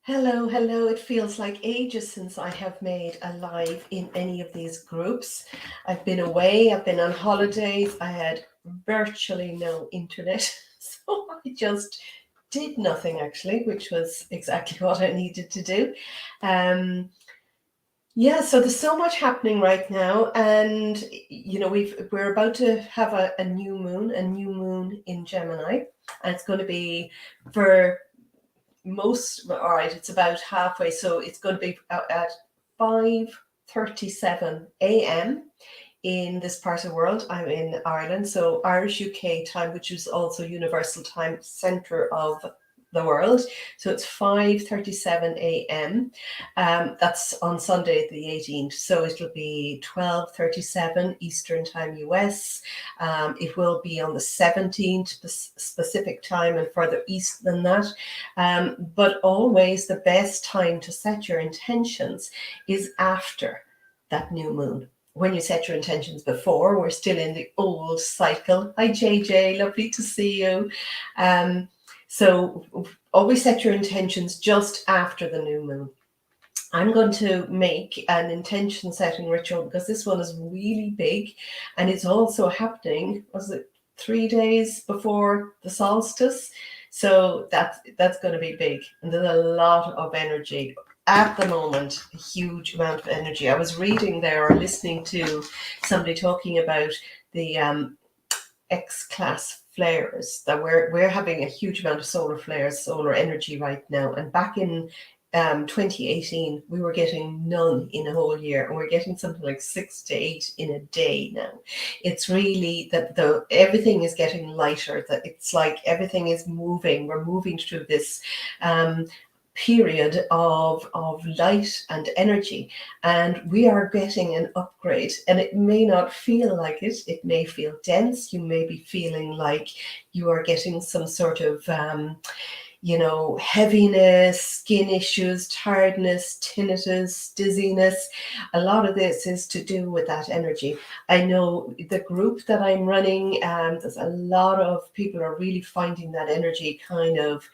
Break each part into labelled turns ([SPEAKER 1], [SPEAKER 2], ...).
[SPEAKER 1] Hello, hello. It feels like ages since I have made a live in any of these groups. I've been away, I've been on holidays, I had virtually no internet, so I just did nothing actually, which was exactly what I needed to do. Um, yeah, so there's so much happening right now, and we're about to have a new moon in Gemini, and it's going to be for all right, it's about halfway, so it's going to be at 5:37 a.m. in this part of the world. I'm in Ireland, so Irish UK time, which is also universal time, center of the world. So it's 5:37 a.m. That's on Sunday the 18th. So it'll be 12:37 Eastern time US. It will be on the 17th Pacific time and further east than that. But always the best time to set your intentions is after that new moon. When you set your intentions before, we're still in the old cycle. Hi, JJ, lovely to see you. So always set your intentions just after the new moon. I'm going to make an intention setting ritual because this one is really big, and it's also happening, was it 3 days before the solstice? So that's going to be big, and there's a lot of energy at the moment, a huge amount of energy. I was reading there or listening to somebody talking about the X-class flares, that we're having a huge amount of solar flares, solar energy right now. And back in 2018, we were getting none in a whole year, and we're getting something like 6 to 8 in a day now. It's really that everything is getting lighter. That it's like everything is moving. We're moving through this period of light and energy, and we are getting an upgrade. And it may not feel like it may feel dense. You may be feeling like you are getting some sort of heaviness, skin issues, tiredness, tinnitus, dizziness. A lot of this is to do with that energy. I know the group that I'm running, there's a lot of people are really finding that energy kind of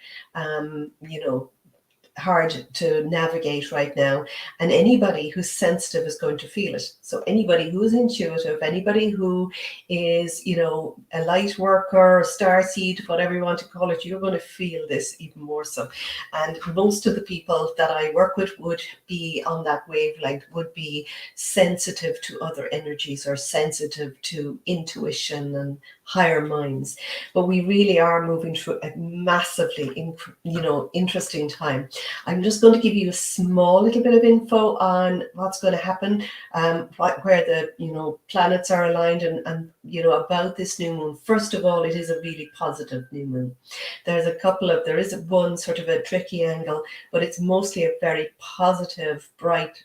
[SPEAKER 1] hard to navigate right now, and anybody who's sensitive is going to feel it. So anybody who's intuitive, anybody who is a light worker, a starseed, whatever you want to call it, you're going to feel this even more so. And most of the people that I work with would be on that wavelength, would be sensitive to other energies or sensitive to intuition and higher minds. But we really are moving through a massively interesting time. I'm just going to give you a small little bit of info on what's going to happen, where the planets are aligned, and about this new moon. First of all, it is a really positive new moon. There is one sort of a tricky angle, but it's mostly a very positive, bright,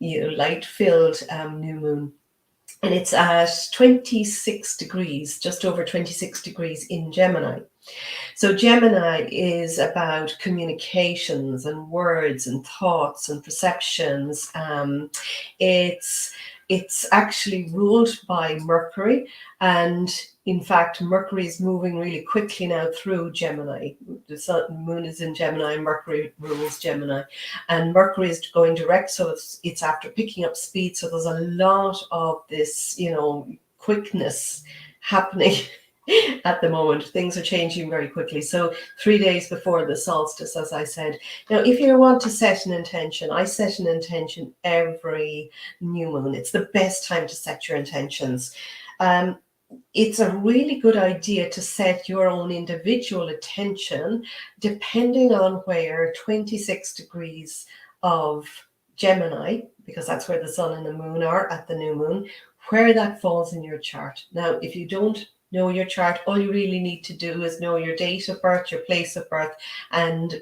[SPEAKER 1] light-filled new moon. And it's at 26 degrees, just over 26 degrees in Gemini. So Gemini is about communications and words and thoughts and perceptions. It's actually ruled by Mercury, and in fact, Mercury is moving really quickly now through Gemini. The moon is in Gemini, Mercury rules Gemini, and Mercury is going direct, so it's after picking up speed. So there's a lot of this, quickness happening. At the moment, things are changing very quickly. So 3 days before the solstice, as I said. Now, if you want to set an intention, I set an intention every new moon. It's the best time to set your intentions. It's a really good idea to set your own individual intention depending on where 26 degrees of Gemini, because that's where the sun and the moon are at the new moon, where that falls in your chart. Now, if you don't know your chart, all you really need to do is know your date of birth, your place of birth, and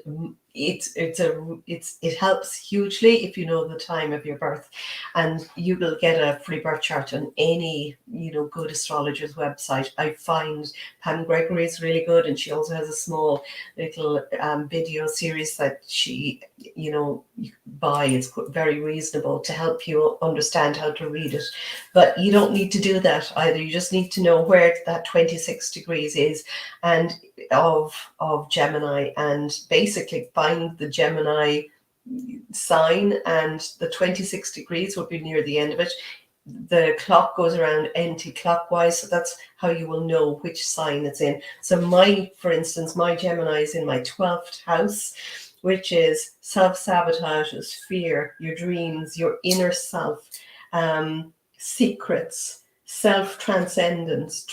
[SPEAKER 1] it helps hugely if you know the time of your birth, and you will get a free birth chart on any good astrologer's website. I find Pam Gregory is really good, and she also has a small little video series that she you buy. It's very reasonable to help you understand how to read it, but you don't need to do that either. You just need to know where that 26 degrees is, and of Gemini, and basically find the Gemini sign, and the 26 degrees would be near the end of it. The clock goes around anti-clockwise, so that's how you will know which sign it's in. So for instance, my Gemini is in my 12th house, which is self-sabotages, fear, your dreams, your inner self, secrets, self-transcendence,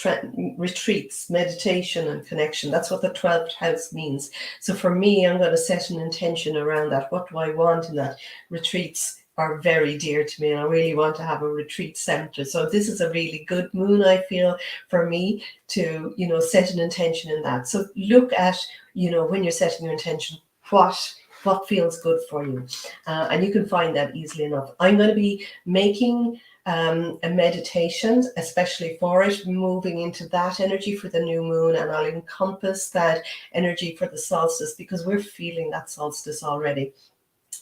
[SPEAKER 1] retreats, meditation and connection. That's what the 12th house means. So for me, I'm going to set an intention around that. What do I want in that? Retreats are very dear to me, and I really want to have a retreat center. So this is a really good moon, I feel, for me to, set an intention in that. So look at, when you're setting your intention, what feels good for you, and you can find that easily enough. I'm going to be making a meditation especially for it, moving into that energy for the new moon, and I'll encompass that energy for the solstice, because we're feeling that solstice already.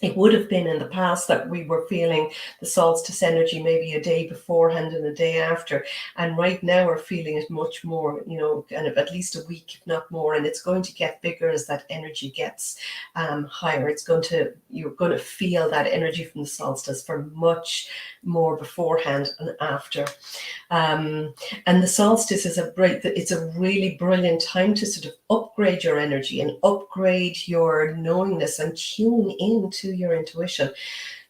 [SPEAKER 1] It would have been in the past that we were feeling the solstice energy maybe a day beforehand and a day after. And right now we're feeling it much more, kind of at least a week, if not more. And it's going to get bigger as that energy gets higher. You're going to feel that energy from the solstice for much more beforehand and after. And the solstice is it's a really brilliant time to sort of upgrade your energy and upgrade your knowingness and tune into your intuition.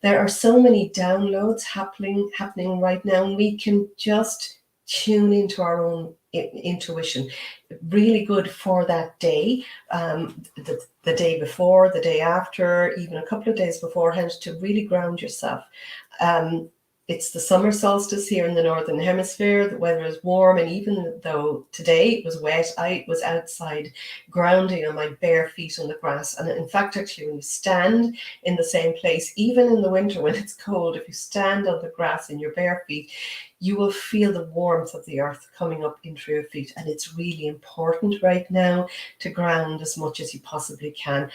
[SPEAKER 1] There are so many downloads happening right now, and we can just tune into our own intuition. Really good for that day, the day before, the day after, even a couple of days beforehand, to really ground yourself. It's the summer solstice here in the Northern Hemisphere. The weather is warm, and even though today it was wet, I was outside grounding on my bare feet on the grass. And in fact, actually, when you stand in the same place, even in the winter when it's cold, if you stand on the grass in your bare feet, you will feel the warmth of the earth coming up into your feet. And it's really important right now to ground as much as you possibly can,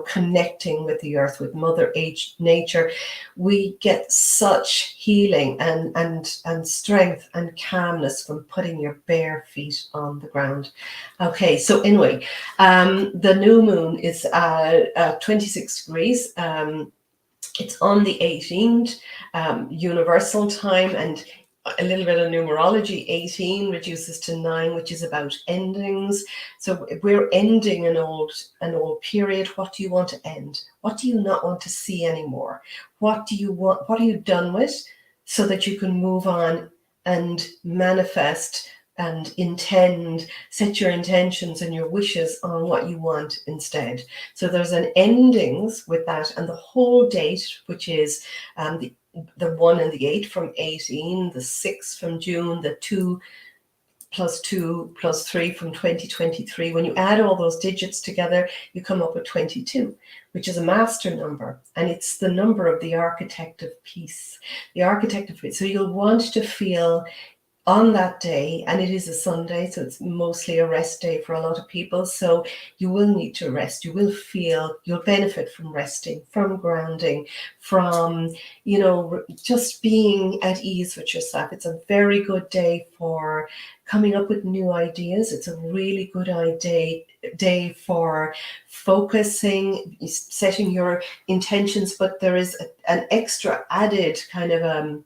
[SPEAKER 1] connecting with the earth, with Mother Nature. We get such healing and strength and calmness from putting your bare feet on the ground. Okay, so anyway, the new moon is 26 degrees. It's on the 18th universal time, and a little bit of numerology. 18 reduces to 9, which is about endings. So we're ending an old period. What do you want to end? What do you not want to see anymore? What do you want? What are you done with, so that you can move on and manifest and set your intentions and your wishes on what you want instead. So there's an endings with that, and the whole date, which is the 1 and the 8 from 18, the 6 from June, the 2 plus 2 plus 3 from 2023. When you add all those digits together, you come up with 22, which is a master number, and it's the number of the architect of peace. The architect of peace. So you'll want to feel on that day, and it is a Sunday, so it's mostly a rest day for a lot of people, so you will need to rest. You'll benefit from resting, from grounding, from just being at ease with yourself. It's a very good day for coming up with new ideas. It's a really good day for focusing, setting your intentions, but there is an extra added kind of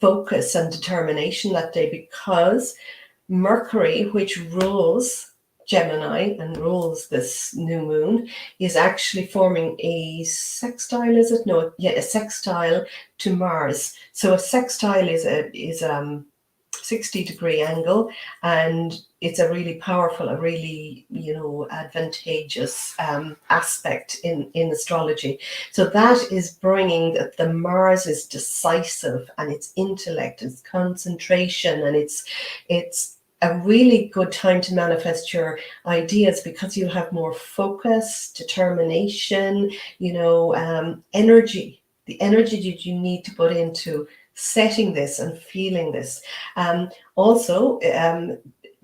[SPEAKER 1] focus and determination that day, because Mercury, which rules Gemini and rules this new moon, is actually forming a sextile. Is it? No, yeah, a sextile to Mars. So a sextile is a 60-degree angle, and it's a really powerful, a really advantageous aspect in astrology. So that is bringing that the Mars is decisive, and it's intellect, it's concentration, and it's a really good time to manifest your ideas, because you'll have more focus, determination, energy, the energy that you need to put into setting this and feeling this. Also,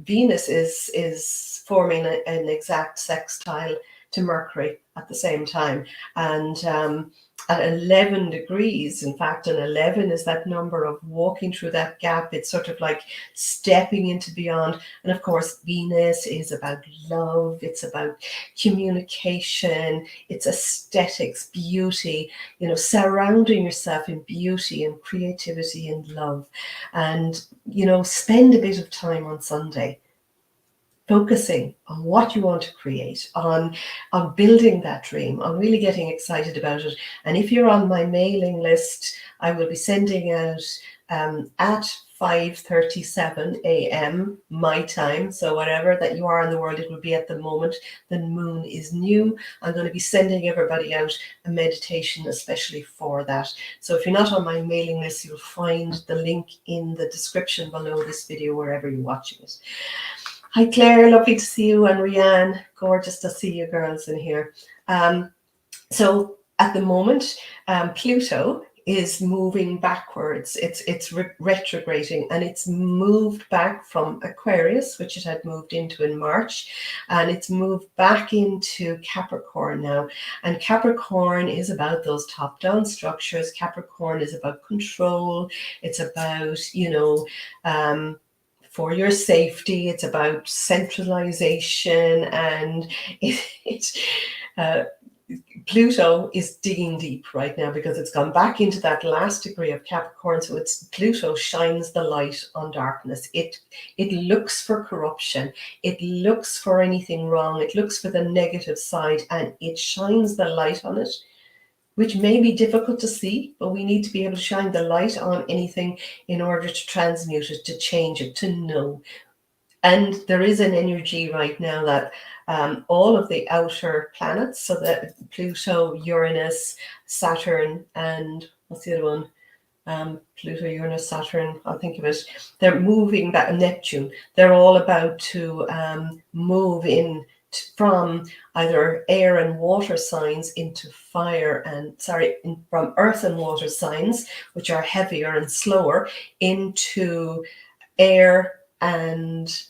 [SPEAKER 1] Venus is forming an exact sextile to Mercury at the same time. And at 11 degrees, in fact, and 11 is that number of walking through that gap. It's sort of like stepping into beyond. And of course, Venus is about love. It's about communication. It's aesthetics, beauty, you know, surrounding yourself in beauty and creativity and love. And, you know, spend a bit of time on Sunday focusing on what you want to create, on building that dream, on really getting excited about it. And if you're on my mailing list, I will be sending out at 5:37 a.m. my time. So whatever that you are in the world, it will be at the moment the moon is new. I'm going to be sending everybody out a meditation especially for that. So if you're not on my mailing list, you'll find the link in the description below this video, wherever you're watching it. Hi Claire, lovely to see you, and Rianne, gorgeous to see you girls in here. So at the moment, Pluto is moving backwards. It's retrograding, and it's moved back from Aquarius, which it had moved into in March, and it's moved back into Capricorn now. And Capricorn is about those top-down structures. Capricorn is about control. It's about, you know, for your safety. It's about centralization, and Pluto is digging deep right now because it's gone back into that last degree of Capricorn. So it's Pluto shines the light on darkness. It looks for corruption. It looks for anything wrong. It looks for the negative side, and it shines the light on it, which may be difficult to see, but we need to be able to shine the light on anything in order to transmute it, to change it, to know. And there is an energy right now that all of the outer planets, so that Pluto, Uranus, Saturn, and what's the other one? Pluto, Uranus, Saturn, I'll think of it. They're moving back, Neptune. They're all about to move in from either air and water signs into from earth and water signs, which are heavier and slower, into air and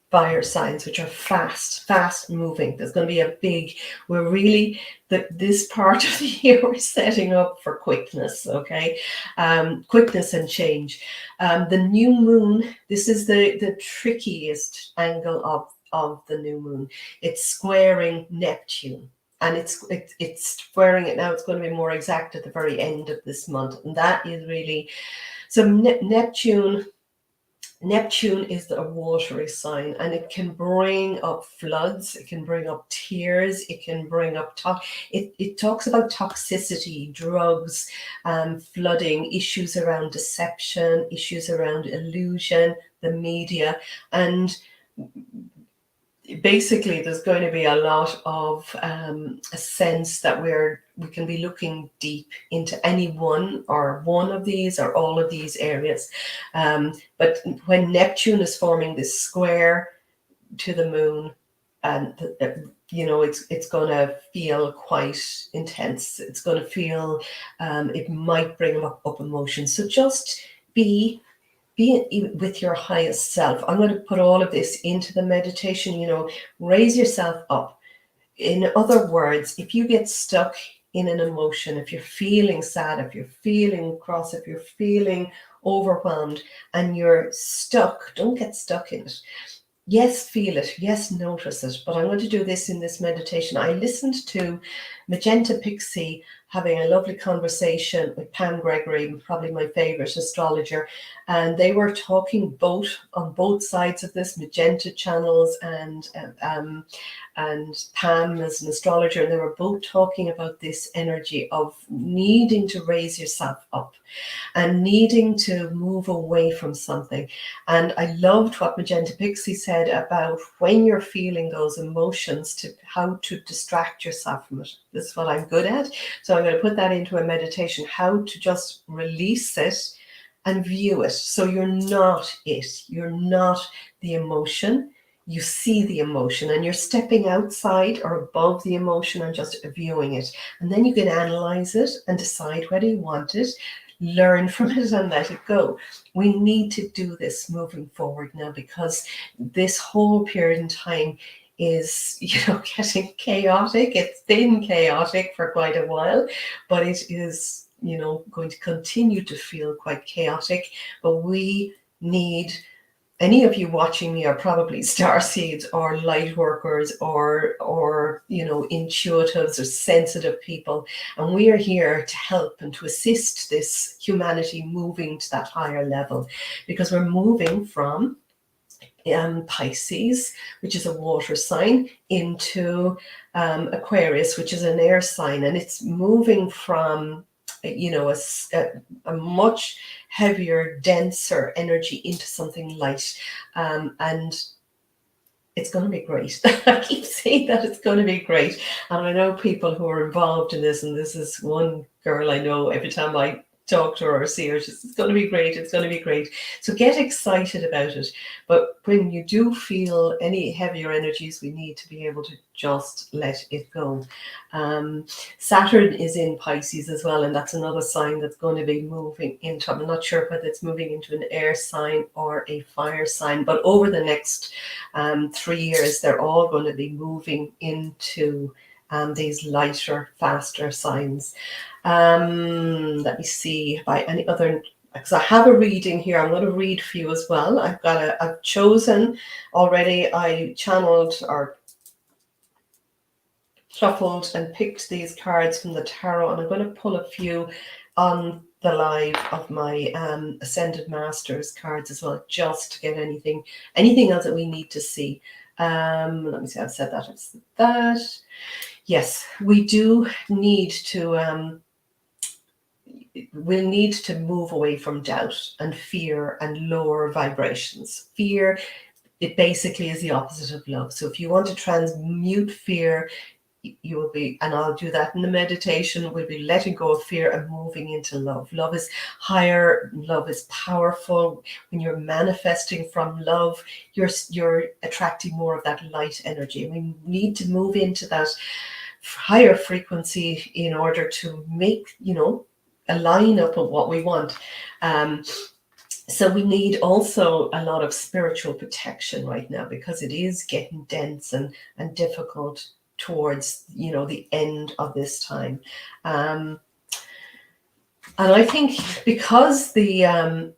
[SPEAKER 1] fire signs, which are fast moving. There's going to be a big, we're really, this part of the year we're setting up for quickness, okay? Quickness and change. The new moon, this is the trickiest angle of the new moon. It's squaring Neptune. And it's squaring it now. It's going to be more exact at the very end of this month. And that is really, so Neptune is a watery sign, and it can bring up floods, it can bring up tears, it can bring up it talks about toxicity, drugs, flooding, issues around deception, issues around illusion, the media, and basically there's going to be a lot of a sense that we can be looking deep into any one of these or all of these areas, but when Neptune is forming this square to the moon, and you know, it's going to feel quite intense. It's going to feel it might bring up emotions, so just be with your highest self. I'm going to put all of this into the meditation, you know, raise yourself up. In other words, if you get stuck in an emotion, if you're feeling sad, if you're feeling cross, if you're feeling overwhelmed and you're stuck, don't get stuck in it. Yes, feel it. Yes, notice it. But I'm going to do this in this meditation. I listened to Magenta Pixie having a lovely conversation with Pam Gregory, probably my favorite astrologer. And they were talking on both sides of this, Magenta channels and Pam as an astrologer. And they were both talking about this energy of needing to raise yourself up and needing to move away from something. And I loved what Magenta Pixie said about when you're feeling those emotions, to how to distract yourself from it. This is what I'm good at. So I'm going to put that into a meditation, how to just release it and view it. So you're not it. You're not the emotion. You see the emotion, and you're stepping outside or above the emotion and just viewing it. And then you can analyze it and decide whether you want it, learn from it and let it go. We need to do this moving forward now, because this whole period in time is, getting chaotic. It's been chaotic for quite a while, but it is, going to continue to feel quite chaotic. But we need, any of you watching me are probably starseeds or light workers or intuitives or sensitive people, and we are here to help and to assist this humanity moving to that higher level, because we're moving from Pisces, which is a water sign, into Aquarius, which is an air sign, and it's moving from a much heavier, denser energy into something light, and it's going to be great. I keep saying that it's going to be great, and I know people who are involved in this, and this is one girl I know. Every time I talk to her or see her, she says, it's going to be great, it's going to be great. So get excited about it. But when you do feel any heavier energies, we need to be able to just let it go. Saturn is in Pisces as well, and that's another sign that's going to be moving into, I'm not sure whether it's moving into an air sign or a fire sign, but over the next 3 years, they're all going to be moving into these lighter, faster signs. Let me see by any other, because I have a reading here. I'm going to read for you as well. I've chosen already. I channeled or shuffled and picked these cards from the tarot, and I'm going to pull a few on the live of my Ascended Masters cards as well, just to get anything else that we need to see. Let me see. I've said that. I've said that. Yes, we do need to. We'll need to move away from doubt and fear and lower vibrations. Fear, it basically is the opposite of love. So if you want to transmute fear, you will be, and I'll do that in the meditation, we'll be letting go of fear and moving into love. Love is higher, love is powerful. When you're manifesting from love, you're attracting more of that light energy. We need to move into that higher frequency in order to make, a line up of what we want. So we need also a lot of spiritual protection right now, because it is getting dense and difficult towards the end of this time. And I think because the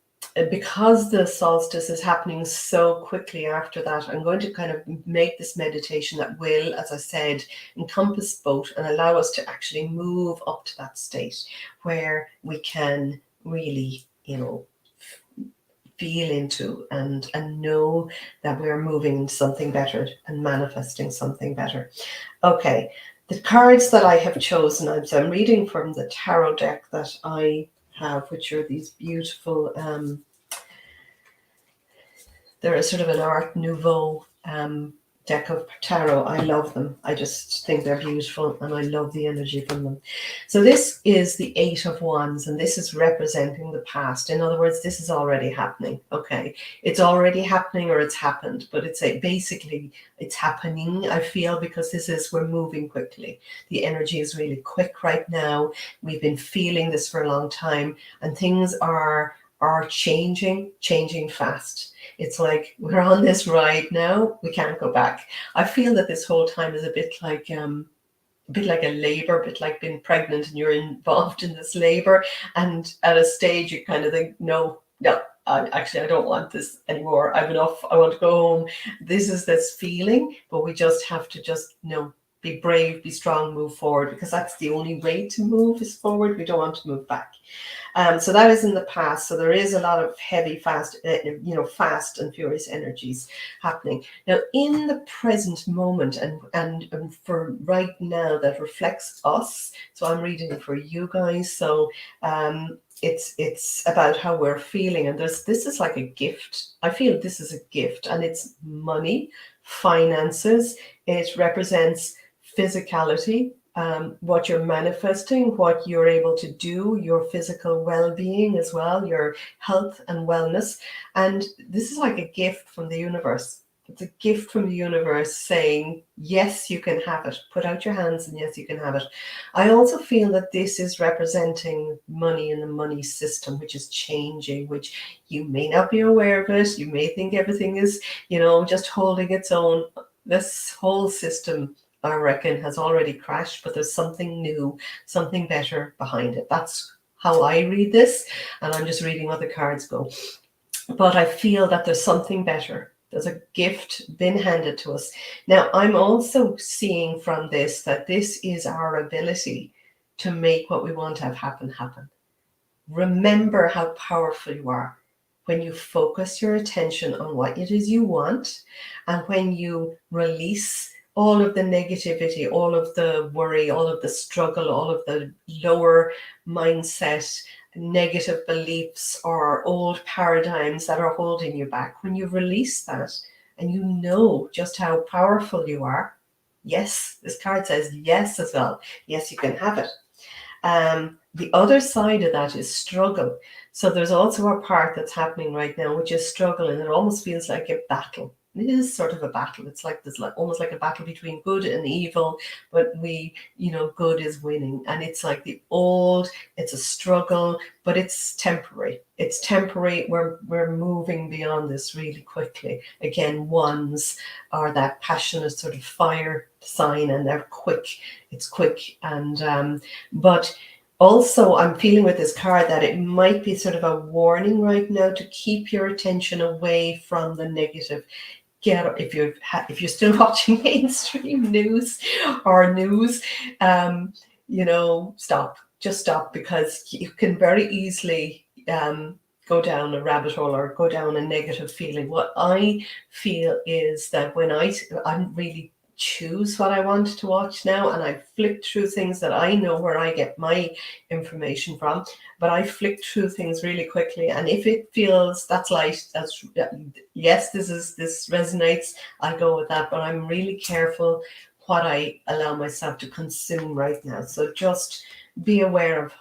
[SPEAKER 1] solstice is happening so quickly after that, I'm going to kind of make this meditation that will, as I said, encompass both and allow us to actually move up to that state where we can really, feel into and know that we're moving into something better and manifesting something better. Okay, the cards that I have chosen, so I'm reading from the tarot deck that I have, which are these beautiful, they're a sort of an Art Nouveau deck of tarot. I love them. I just think they're beautiful, and I love the energy from them. So this is the Eight of Wands, and this is representing the past. In other words, this is already happening. Okay, it's already happening, or it's happened, but basically it's happening, I feel, because we're moving quickly. The energy is really quick right now. We've been feeling this for a long time, and things are changing fast. It's like we're on this ride now, we can't go back. I feel that this whole time is a bit like a labor, a bit like being pregnant and you're involved in this labor, and at a stage you kind of think, no, I don't want this anymore. I've enough. I want to go home. This is this feeling, but we just have to be brave, be strong, move forward, because that's the only way to move is forward. We don't want to move back. So that is in the past. So there is a lot of heavy, fast and furious energies happening. Now, in the present moment and for right now, that reflects us. So I'm reading for you guys. So it's about how we're feeling. And this is like a gift. I feel this is a gift, and it's money, finances. It represents physicality, what you're manifesting, what you're able to do, your physical well-being as well, your health and wellness. And this is like a gift from the universe. It's a gift from the universe saying, yes, you can have it. Put out your hands and yes, you can have it. I also feel that this is representing money in the money system, which is changing, which you may not be aware of it. You may think everything is, just holding its own. this whole system, I reckon, has already crashed, but there's something new, something better behind it. That's how I read this, and I'm just reading what the cards go. But I feel that there's something better. There's a gift been handed to us. Now, I'm also seeing from this that this is our ability to make what we want to have happen, happen. Remember how powerful you are when you focus your attention on what it is you want, and when you release all of the negativity, all of the worry, all of the struggle, all of the lower mindset, negative beliefs, or old paradigms that are holding you back. When you release that and you know just how powerful you are, yes, this card says yes as well. Yes, you can have it. The other side of that is struggle. So there's also a part that's happening right now, which is struggle, and it almost feels like a battle. It is sort of a battle. It's like this, like almost like a battle between good and evil, but good is winning. And it's like it's a struggle, but it's temporary. It's temporary. We're moving beyond this really quickly. Again, ones are that passionate sort of fire sign, and they're quick. It's quick, and but also, I'm feeling with this card that it might be sort of a warning right now to keep your attention away from the negative. If you're still watching mainstream news or news, stop. Just stop, because you can very easily go down a rabbit hole or go down a negative feeling. What I feel is that when I'm really choose what I want to watch now, and I flick through things that I know where I get my information from, but I flick through things really quickly, and if it feels that's light, that's yes, this resonates, I go with that. But I'm really careful what I allow myself to consume right now. So just be aware of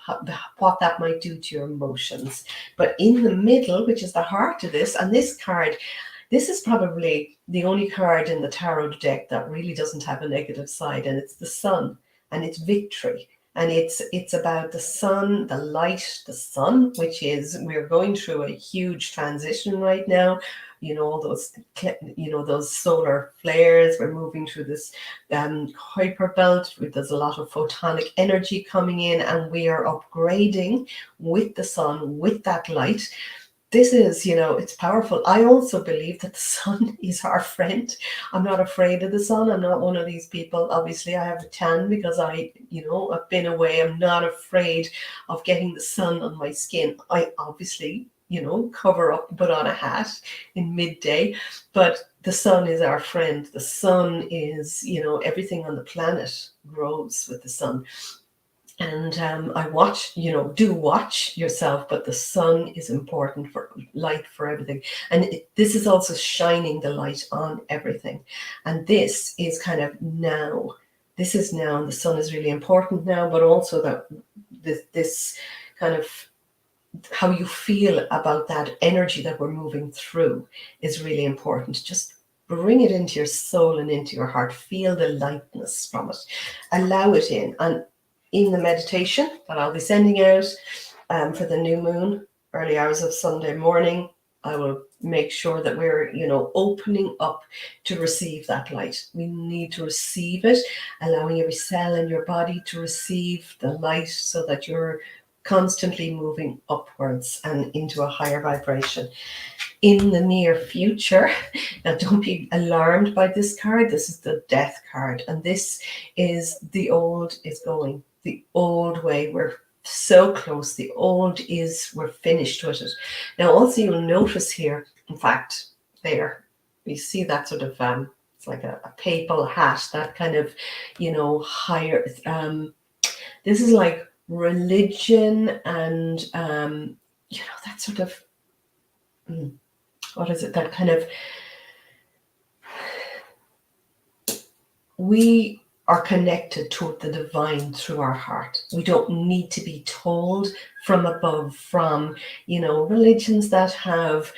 [SPEAKER 1] what that might do to your emotions. But in the middle, which is the heart of this, and this card, this is probably the only card in the tarot deck that really doesn't have a negative side, and it's the sun, and it's victory. And it's about the sun, the light, the sun, which is, we're going through a huge transition right now. Those solar flares. We're moving through this Kuiper belt. There's a lot of photonic energy coming in, and we are upgrading with the sun, with that light. This is, it's powerful. I also believe that the sun is our friend. I'm not afraid of the sun. I'm not one of these people. Obviously, I have a tan because I've been away. I'm not afraid of getting the sun on my skin. I obviously, cover up and put on a hat in midday, but the sun is our friend. The sun is, everything on the planet grows with the sun. And I do watch yourself, but the sun is important for light, for everything. And this is also shining the light on everything. And this is kind of now. This is now, and the sun is really important now, but also that this kind of how you feel about that energy that we're moving through is really important. Just bring it into your soul and into your heart. Feel the lightness from it. Allow it in. And in the meditation that I'll be sending out for the new moon, early hours of Sunday morning, I will make sure that we're, opening up to receive that light. We need to receive it, allowing every cell in your body to receive the light so that you're constantly moving upwards and into a higher vibration. In the near future, now don't be alarmed by this card. This is the death card, and this is the old is going. The old way, we're so close. The old we're finished with it. Now, also you'll notice here, in fact, there, you see that sort of, it's like a papal hat, that kind of, higher, this is like religion and, that sort of, what is it, that kind of, we are connected to the divine through our heart. We don't need to be told from above, from, religions that have,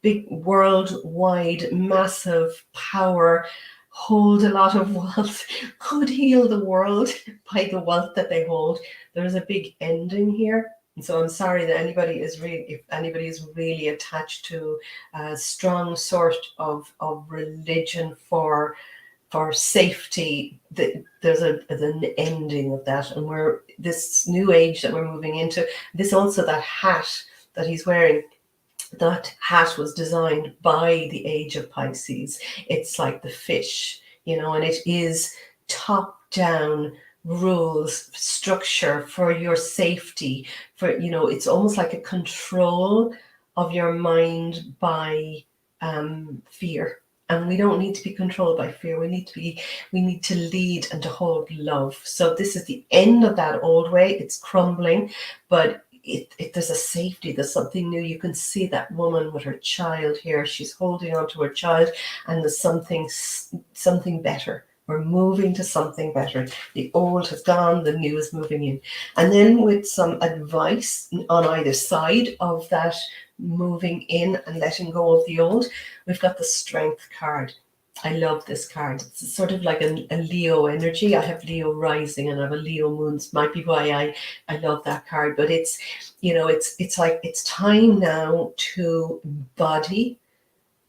[SPEAKER 1] big worldwide, massive power, hold a lot of wealth, could heal the world by the wealth that they hold. There's a big ending here. And so I'm sorry that if anybody is really attached to a strong sort of religion for safety, that there's an ending of that. And we're this new age that we're moving into. This also, that hat that he's wearing, that hat was designed by the age of Pisces. It's like the fish, and it is top down rules, structure for your safety, for, it's almost like a control of your mind by fear. And we don't need to be controlled by fear. We need to lead and to hold love. So this is the end of that old way. It's crumbling, but there's a safety, there's something new. You can see that woman with her child here. She's holding on to her child, and there's something better. We're moving to something better. The old has gone, the new is moving in. And then with some advice on either side of that moving in and letting go of the old, we've got the Strength card. I love this card. It's sort of like a Leo energy. I have Leo rising and I have a Leo moon. Might be why I love that card. But it's like it's time now to embody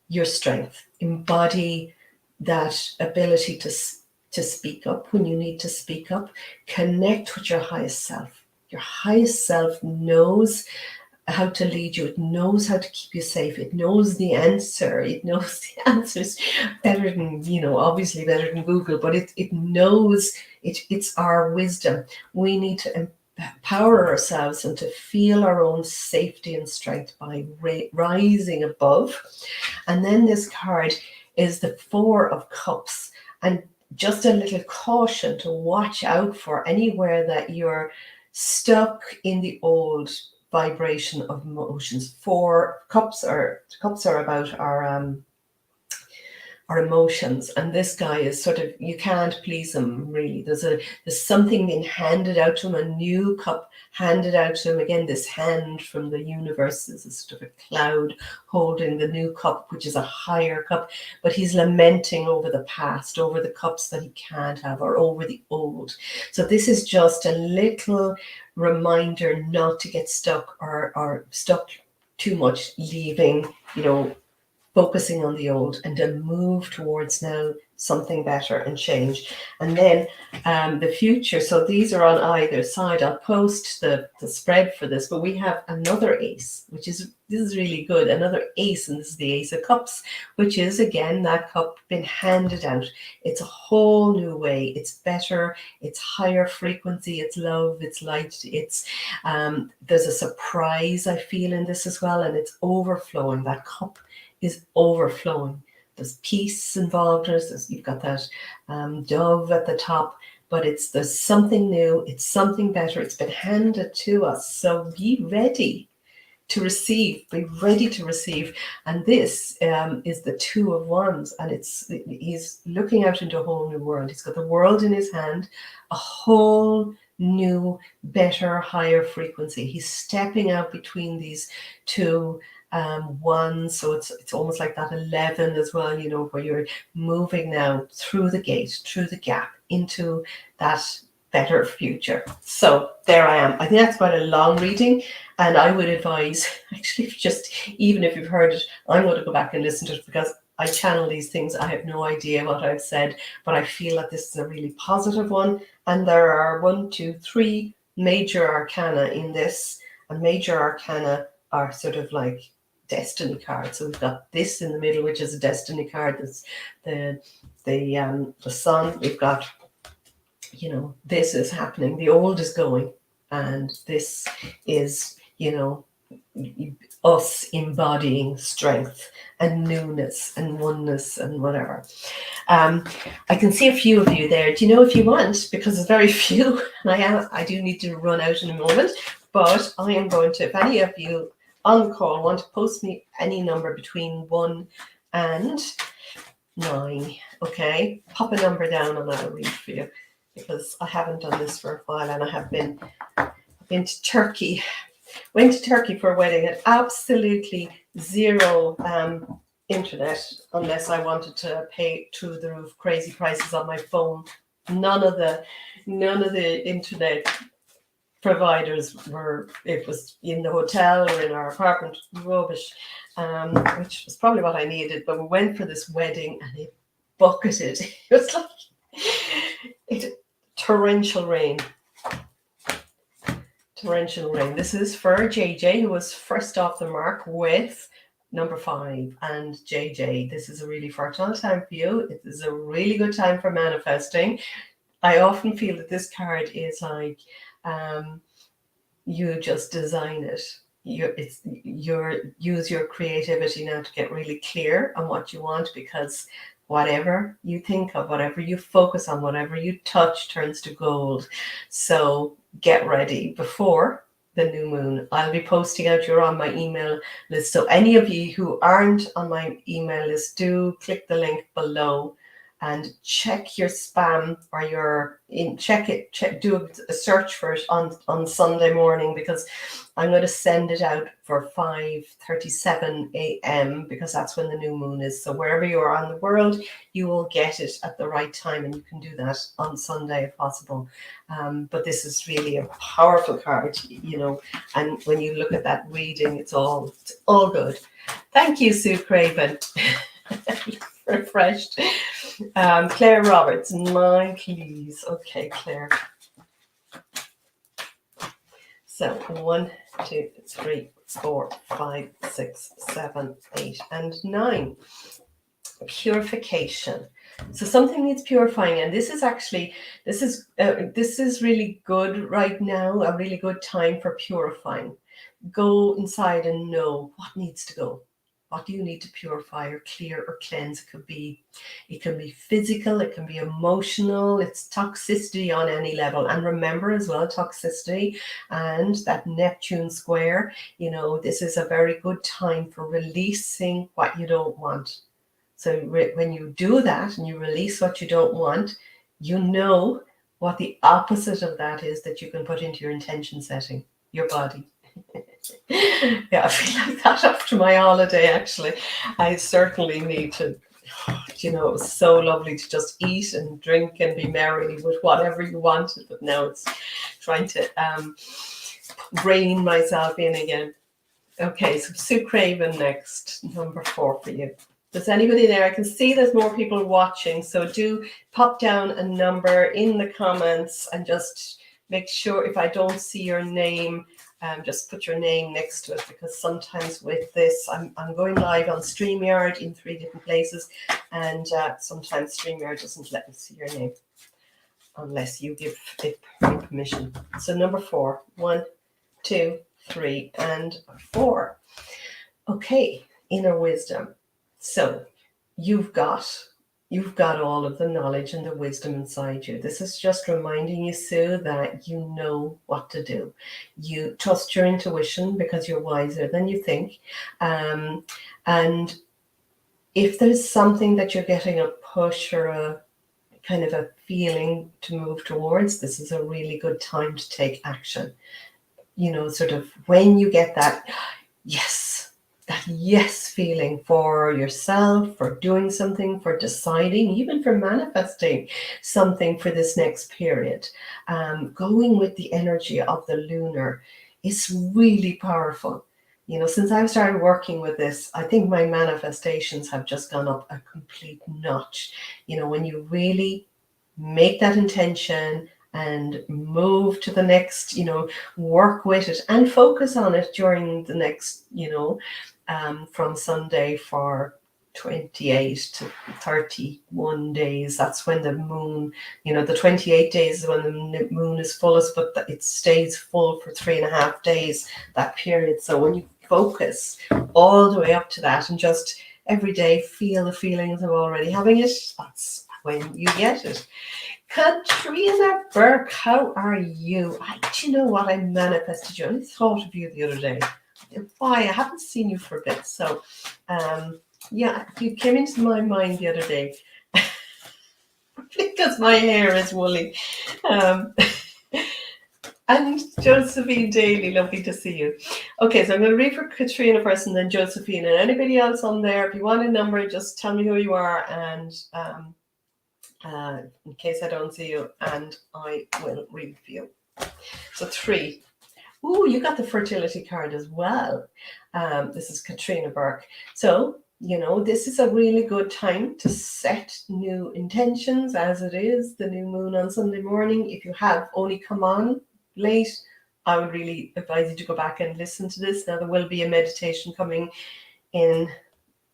[SPEAKER 1] your strength, embody that ability to speak up when you need to speak up, connect with your highest self. Your highest self knows how to lead you. It knows how to keep you safe. It knows the answer. It knows the answers better than, obviously better than Google, but it knows it's our wisdom. We need to empower ourselves and to feel our own safety and strength by rising above. And then this card is the Four of Cups, and just a little caution to watch out for anywhere that you're stuck in the old vibration of emotions. Four cups are about our emotions, and this guy is sort of, you can't please him really. There's something being handed out to him, a new cup handed out to him. Again, this hand from the universe is a sort of a cloud holding the new cup, which is a higher cup, but he's lamenting over the past, over the cups that he can't have, or over the old. So this is just a little reminder not to get stuck or stuck too much, leaving, focusing on the old, and to move towards now something better and change. And then the future. So these are on either side. I'll post the spread for this, but we have another ace, this is really good. Another ace, and this is the Ace of Cups, which is again that cup been handed out. It's a whole new way. It's better. It's higher frequency. It's love. It's light. It's there's a surprise I feel in this as well, and it's overflowing. That cup is overflowing. There's peace involved. You've got that dove at the top, but there's something new. It's something better. It's been handed to us. So be ready to receive. Be ready to receive. And this is the Two of Wands, and he's looking out into a whole new world. He's got the world in his hand, a whole new, better, higher frequency. He's stepping out between these two one, so it's almost like that 11 as well, where you're moving now through the gate, through the gap, into that better future. So there I am. I think that's quite a long reading, and I would advise, actually, even if you've heard it, I'm going to go back and listen to it, because I channel these things. I have no idea what I've said, but I feel that this is a really positive one. And there are 1, 2, 3 major arcana in this, and major arcana are sort of like destiny card. So we've got this in the middle, which is a destiny card. That's the sun. We've got, this is happening. The old is going, and this is, us embodying strength and newness and oneness and whatever. I can see a few of you there. Do you know, if you want, because there's very few, and I do need to run out in a moment, but I am going to, if any of you on the call want to post me any number between 1 and 9, okay, pop a number down and I'll read for you, because I haven't done this for a while, and I have been to Turkey. Went to Turkey for a wedding at absolutely zero internet, unless I wanted to pay through the roof crazy prices on my phone. None of the internet providers were, it was in the hotel or in our apartment, rubbish, which was probably what I needed. But we went for this wedding and it bucketed. It was like torrential rain. Torrential rain. This is for JJ, who was first off the mark with number 5. And JJ, this is a really fertile time for you. It is a really good time for manifesting. I often feel that this card is like, you just design it. Use your creativity now to get really clear on what you want, because whatever you think of, whatever you focus on, whatever you touch turns to gold. So get ready before the new moon. I'll be posting out, you're on my email list. So any of you who aren't on my email list, do click the link below and check your spam, or do a search for it on Sunday morning, because I'm going to send it out for 5:37 a.m. because that's when the new moon is. So wherever you are on the world, you will get it at the right time, and you can do that on Sunday if possible. But this is really a powerful card, and when you look at that reading, it's all good. Thank you, Sue Craven. Refreshed. Claire Roberts, 9, please. Okay, Claire. So 1, 2, 3, 4, 5, 6, 7, 8, and 9. Purification. So something needs purifying, and this is really good right now. A really good time for purifying. Go inside and know what needs to go. What do you need to purify or clear or cleanse? It can be physical, it can be emotional, it's toxicity on any level. And remember as well, toxicity and that Neptune square, this is a very good time for releasing what you don't want. So when you do that and you release what you don't want, what the opposite of that is that you can put into your intention setting, your body. Yeah, I feel like that after my holiday, actually. I certainly need to, it was so lovely to just eat and drink and be merry with whatever you wanted, but now it's trying to rein myself in again. Okay, so Sue Craven next, number 4 for you. Does anybody there? I can see there's more people watching, so do pop down a number in the comments and just make sure, if I don't see your name, just put your name next to it, because sometimes with this, I'm going live on StreamYard in 3 different places, and sometimes StreamYard doesn't let me see your name unless you give it permission. So number 4, 1, 2, 3, and 4. Okay, inner wisdom. So you've got all of the knowledge and the wisdom inside you. This is just reminding you, Sue, that you know what to do. You trust your intuition because you're wiser than you think. And if there's something that you're getting a push or a kind of a feeling to move towards, this is a really good time to take action. Sort of when you get that yes feeling for yourself, for doing something, for deciding, even for manifesting something for this next period, going with the energy of the lunar is really powerful. Since I've started working with this, I think my manifestations have just gone up a complete notch. When you really make that intention and move to the next, work with it and focus on it during the next, from Sunday for 28 to 31 days. That's when the moon, the 28 days is when the moon is fullest, but it stays full for 3.5 days, that period. So when you focus all the way up to that and just every day feel the feelings of already having it, that's when you get it. Katrina Burke, how are you? Do you know what? I manifested you. I thought of you the other day. Why? I haven't seen you for a bit. So, you came into my mind the other day because my hair is woolly. And Josephine Daly, lovely to see you. Okay, so I'm going to read for Katrina first and then Josephine. And anybody else on there, if you want a number, just tell me who you are, and in case I don't see you, and I will read for you. So 3. Ooh, you got the fertility card as well. This is Katrina Burke. So, this is a really good time to set new intentions, as it is the new moon on Sunday morning. If you have only come on late, I would really advise you to go back and listen to this. Now, there will be a meditation coming in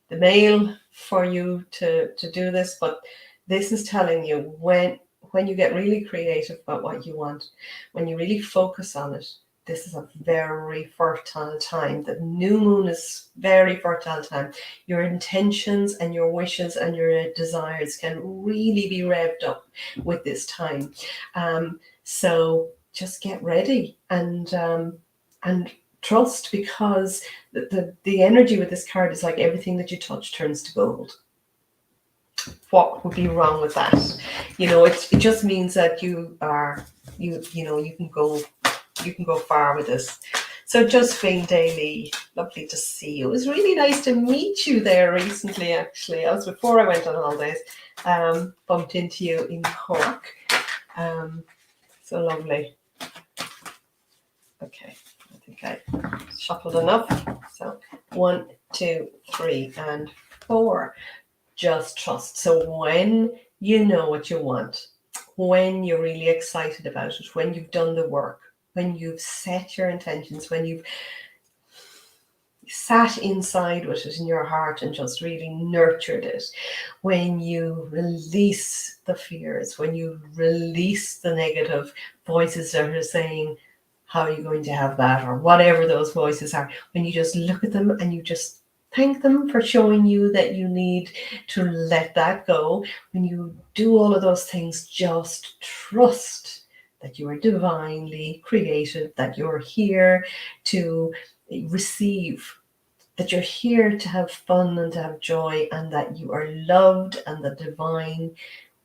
[SPEAKER 1] the mail for you to do this, but this is telling you when you get really creative about what you want, when you really focus on it, this is a very fertile time. The new moon is very fertile time. Your intentions and your wishes and your desires can really be revved up with this time. So just get ready and trust, because the energy with this card is like everything that you touch turns to gold. What would be wrong with that? It just means that you can go far with this. So Josephine Daly, lovely to see you. It was really nice to meet you there recently, actually. I was before I went on holidays. Bumped into you in Cork. So lovely. Okay, I think I shuffled enough. So 1, 2, 3, and 4. Just trust. So when you know what you want, when you're really excited about it, when you've done the work, when you've set your intentions, when you've sat inside with it in your heart and just really nurtured it, when you release the fears, when you release the negative voices that are saying, how are you going to have that, or whatever those voices are, when you just look at them and you just thank them for showing you that you need to let that go. When you do all of those things, just trust that you are divinely created, that you're here to receive, that you're here to have fun and to have joy, and that you are loved, and the divine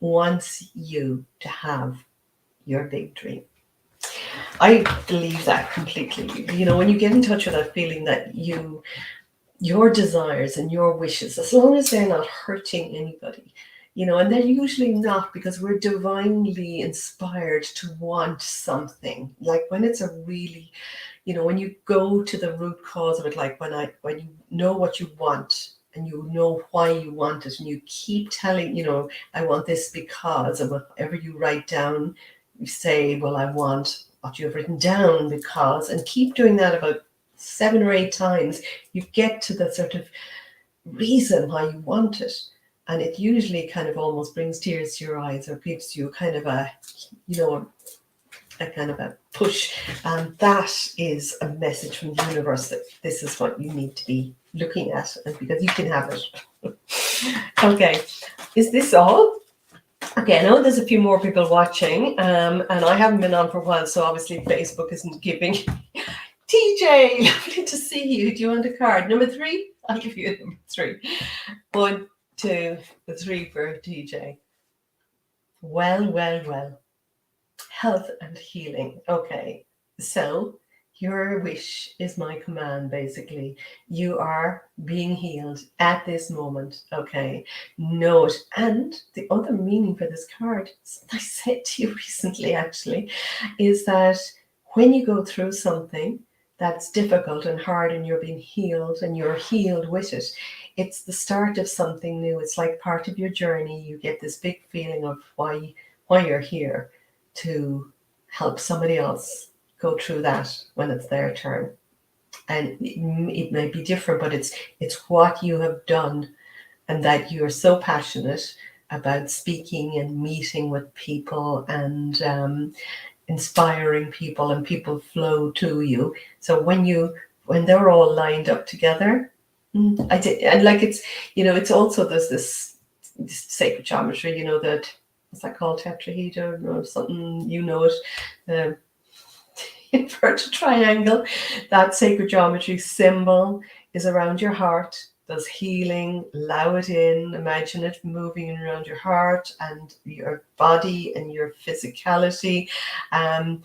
[SPEAKER 1] wants you to have your big dream. I believe that completely. When you get in touch with that feeling that your desires and your wishes, as long as they're not hurting anybody, and they're usually not, because we're divinely inspired to want something. Like when it's a really, when you go to the root cause of it, like when you know what you want and you know why you want it, and you keep telling, I want this because, and whatever you write down, you say, well, I want what you've written down because, and keep doing that about 7 or 8 times, you get to the sort of reason why you want it. And it usually kind of almost brings tears to your eyes, or gives you kind of a kind of a push. And that is a message from the universe that this is what you need to be looking at, and because you can have it. Okay, is this all? Okay, I know there's a few more people watching, and I haven't been on for a while, so obviously Facebook isn't giving. TJ, lovely to see you. Do you want a card? Number 3? I'll give you number 3. 1, 2, 3 for TJ. Well. Health and healing. Okay, so your wish is my command, basically. You are being healed at this moment, okay? Know it. And the other meaning for this card, I said to you recently, actually, is that when you go through something that's difficult and hard, and you're being healed, and you're healed with it, it's the start of something new. It's like part of your journey. You get this big feeling of why you're here, to help somebody else go through that when it's their turn. And it may be different, but it's what you have done, and that you're so passionate about speaking and meeting with people and inspiring people, and people flow to you. So when they're all lined up together, I did, and like it's also there's this sacred geometry, that, what's that called, tetrahedron or something, it, inverted triangle. That sacred geometry symbol is around your heart. Does healing, allow it in, imagine it moving around your heart and your body and your physicality, and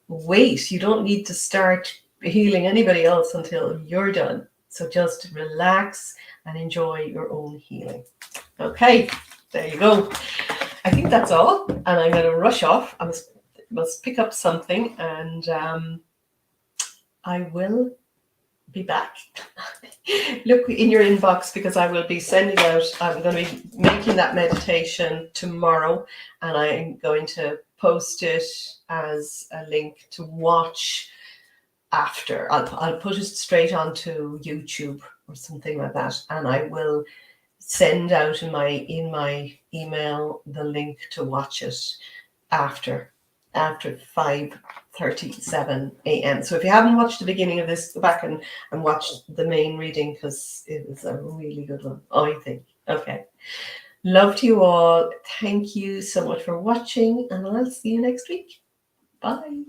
[SPEAKER 1] wait. You don't need to start healing anybody else until you're done. So just relax and enjoy your own healing. Okay, there you go. I think that's all, and I'm going to rush off. must pick up something, and I will be back. Look in your inbox, because I will be sending out, I'm going to be making that meditation tomorrow, and I'm going to post it as a link to watch after. I'll put it straight onto YouTube or something like that, and I will send out in my email the link to watch it after 5:37 a.m. So if you haven't watched the beginning of this, go back and watch the main reading, because it is a really good one, I think. Okay. Love to you all. Thank you so much for watching, and I'll see you next week. Bye.